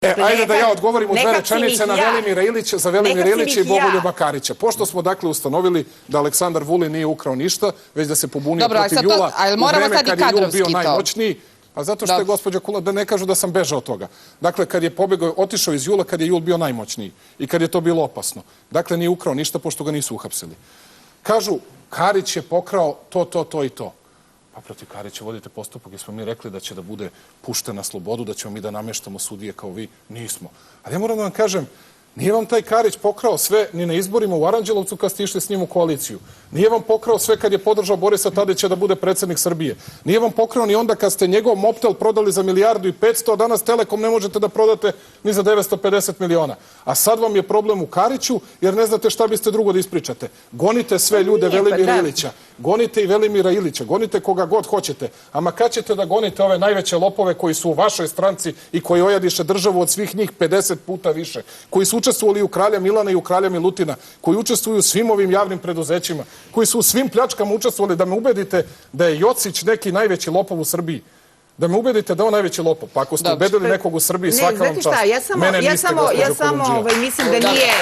Ajde da ja odgovorim u dve rečenice na Velimira Ilića, za Velimira Ilića i Bogoljuba Karića. Pošto smo dakle ustanovili da Aleksandar Vulin nije ukrao ništa, već da se pobunio protiv Jula u vreme kad je Jul bio najmoćniji, a zato što je gospođa Kula, da ne kažu da sam bežao od toga. Dakle, kad je pobegao, otišao iz Jula kad je Jul bio najmoćniji i kad je to bilo opasno. Dakle, nije ukrao ništa pošto ga nisu uhapsili. Kažu, Karić je pokrao to i to. Pa protiv Karića vodite postupak, jer smo mi rekli da će da bude pušten na slobodu, da ćemo mi da nameštamo sudije kao vi. Nismo. Ali ja moram da vam kažem, nije vam taj Karić pokrao sve ni na izborima u Aranđelovcu kad ste išli s njim u koaliciju. Nije vam pokrao sve kad je podržao Borisa Tadića da bude predsjednik Srbije. Nije vam pokrao ni onda kad ste njegov Mobtel prodali za 1.500.000.000, a danas Telekom ne možete da prodate ni za 950 miliona. A sad vam je problem u Kariću jer ne znate šta biste drugo da ispričate. Gonite sve ljude Velimira Ilića. Gonite i Velimira Ilića. Gonite koga god hoćete. Ama kad ćete da gonite ove najveće lopove koji su u vašoj stranci i koji ojadiše državu od svih njih 50 puta više, koji su učestvovali u kralja Milana i u kralja Milutina, koji učestvuju u svim ovim javnim preduzećima, koji su u svim pljačkama učestvovali, da me ubedite da je Jocić neki najveći lopov u Srbiji. Da me ubedite da je on najveći lopov. Pa ako ste ubedili nekog u Srbiji, svaka vam čast. Mene niste, gospođo Kolundžija. Mislim da nije...